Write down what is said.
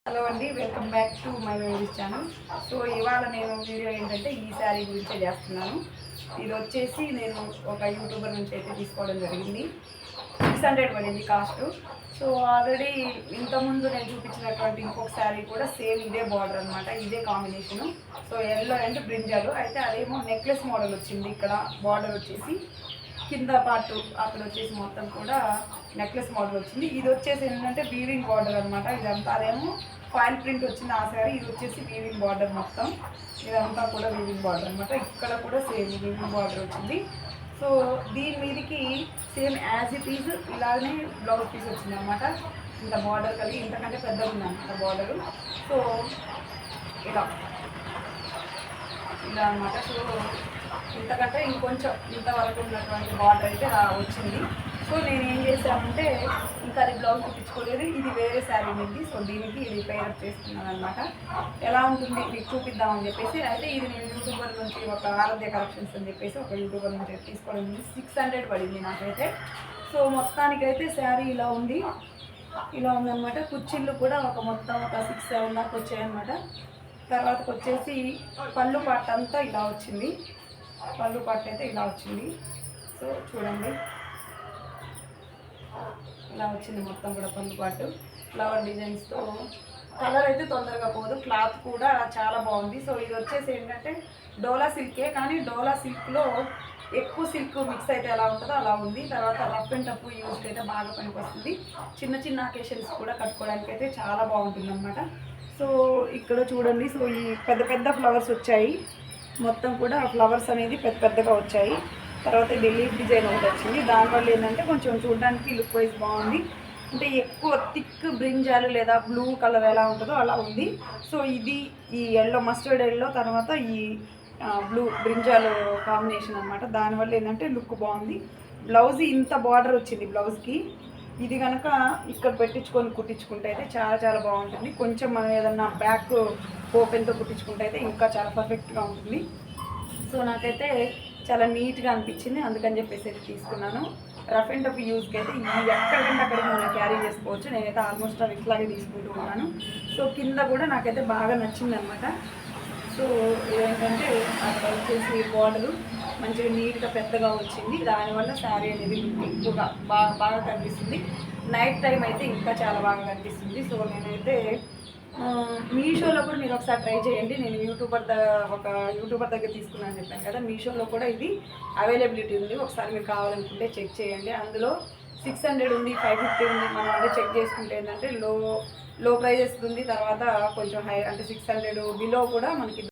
Hello అండి, welcome back to my YouTube channel. So ఇవాళ నేను వీడియో ఏంటంటే ఈ శారీ గురించే చేస్తున్నాను. ఇది వచ్చేసి నేను ఒక యూట్యూబర్ నుంచి అయితే తీసుకోవడం జరిగింది. 600 పడింది కాస్ట్. సో ఆల్రెడీ ఇంతకుముందు నేను చూపించినటువంటి ఇంకొక శారీ కూడా సేమ్ ఇదే బార్డర్ అనమాట, ఇదే combination. So yellow and brinjal అయితే అదేమో నెక్లెస్ మోడల్ వచ్చింది. ఇక్కడ బార్డర్ వచ్చేసి కింద పార్ట్ అక్కడ వచ్చేసి మొత్తం కూడా నెక్లెస్ మోడల్ వచ్చింది. ఇది వచ్చేసి ఏంటంటే వీవింగ్ బార్డర్ అనమాట. ఇదంతా అదేమో ఫాయిల్ ప్రింట్ వచ్చింది ఆ శారీ. ఇది వచ్చేసి వీవింగ్ బార్డర్ మొత్తం, ఇదంతా కూడా వీవింగ్ బార్డర్ అనమాట. ఇక్కడ కూడా సేమ్ వీవింగ్ బార్డర్ వచ్చింది. సో దీని మీదకి సేమ్ యాజ్ ఇట్ ఈజ్ ఇలానే బ్లౌజ్ పీస్ వచ్చింది అనమాట. ఇంత బార్డర్ కలిగి ఇంతకంటే పెద్దగా ఉంది అనమాట బార్డరు. సో ఇలా అనమాట. సో ఇంతకంటే ఇంకొంచెం ఇంతవరకు ఉన్నటువంటి బార్డర్ అయితే వచ్చింది. సో నేను ఏం చేశానంటే ఇంకా అది బ్లౌజ్ కుట్టించుకోలేదు, ఇది వేరే శారీ ఉంది. సో దీనికి ఇది పేరప్ చేస్తున్నాను అనమాట. ఎలా ఉంటుంది మీకు చూపిద్దామని చెప్పేసి అయితే ఇది నేను యూట్యూబర్ నుంచి ఒక ఆరాధ్య కలెక్షన్స్ అని చెప్పేసి ఒక యూట్యూబర్ నుంచి తీసుకోవడం 600 పడింది నాకైతే. సో మొత్తానికైతే శారీ ఇలా ఉందన్నమాట. కుర్చీళ్ళు కూడా మొత్తం ఒక 6-7 దాకా వచ్చాయన్నమాట. తర్వాతకు వచ్చేసి పళ్ళు పాట అంతా ఇలా వచ్చింది. పళ్ళు పాట అయితే ఇలా వచ్చింది. సో చూడండి ఇలా వచ్చింది మొత్తం కూడా పళ్ళు పాటు ఫ్లవర్ డిజైన్స్తో. కలర్ అయితే తొందరగా పోదు, క్లాత్ కూడా చాలా బాగుంది. సో ఇది వచ్చేసి ఏంటంటే డోలా సిల్కే, కానీ డోలా సిల్క్లో ఎక్కువ సిల్క్ మిక్స్ అయితే ఎలా ఉంటుందో అలా ఉంది. తర్వాత రఫ్ అండ్ టఫ్ యూస్కి అయితే బాగా పనికి వస్తుంది. చిన్న చిన్న అకేషన్స్ కూడా కట్టుకోవడానికి అయితే చాలా బాగుంటుంది అనమాట. సో ఇక్కడ చూడండి, సో ఈ పెద్ద పెద్ద ఫ్లవర్స్ వచ్చాయి మొత్తం కూడా. ఫ్లవర్స్ అనేది పెద్ద పెద్దగా వచ్చాయి. తర్వాత ఇది లీఫ్ డిజైన్ ఒకటి వచ్చింది. దానివల్ల ఏంటంటే కొంచెం చూడడానికి లుక్ వైజ్ బాగుంది. అంటే ఎక్కువ థిక్ బ్రింజాలు లేదా బ్లూ కలర్ ఎలా ఉంటుందో అలా ఉంది. సో ఇది ఈ ఎల్లో మస్టర్డ్ ఎల్లో తర్వాత ఈ బ్లూ బ్రింజాలు కాంబినేషన్ అనమాట. దానివల్ల ఏంటంటే లుక్ బాగుంది. బ్లౌజ్ ఇంత బార్డర్ వచ్చింది బ్లౌజ్కి. ఇది కనుక ఇక్కడ కుట్టించుకుంటే అయితే చాలా చాలా బాగుంటుంది. కొంచెం మనం ఏదన్నా బ్యాక్ ఓపెన్తో కుట్టించుకుంటే అయితే ఇంకా చాలా పర్ఫెక్ట్గా ఉంటుంది. సో నాకైతే చాలా నీట్గా అనిపించింది, అందుకని చెప్పేసి అయితే తీసుకున్నాను. రఫ్ అండ్ టఫ్ యూస్కి అయితే ఇది ఎక్కడికంటే అక్కడికి మనం క్యారీ చేసుకోవచ్చు. నేనైతే ఆల్మోస్ట్ అవి ఇట్లాగే తీసుకుంటూ ఉన్నాను. సో కింద కూడా నాకైతే బాగా నచ్చింది అనమాట. సో ఏంటంటే అక్కడ వచ్చేసి బార్డరు మంచిగా నీట్గా పెద్దగా వచ్చింది. దానివల్ల శారీ అనేది ఎక్కువగా బాగా కనిపిస్తుంది. నైట్ టైం అయితే ఇంకా చాలా బాగా కనిపిస్తుంది. సో నేనైతే మీషోలో కూడా మీరు ఒకసారి ట్రై చేయండి. నేను ఒక యూట్యూబర్ దగ్గర తీసుకున్నాను చెప్పాను కదా, మీషోలో కూడా ఇది అవైలబిలిటీ ఉంది. ఒకసారి మీరు కావాలనుకుంటే చెక్ చేయండి. అందులో 600 ఉంది, 550 ఉంది. మనం అంటే చెక్ చేసుకుంటే ఏంటంటే లో ప్రైజెస్ ఉంది. తర్వాత కొంచెం హై అంటే 600 బిలో కూడా మనకి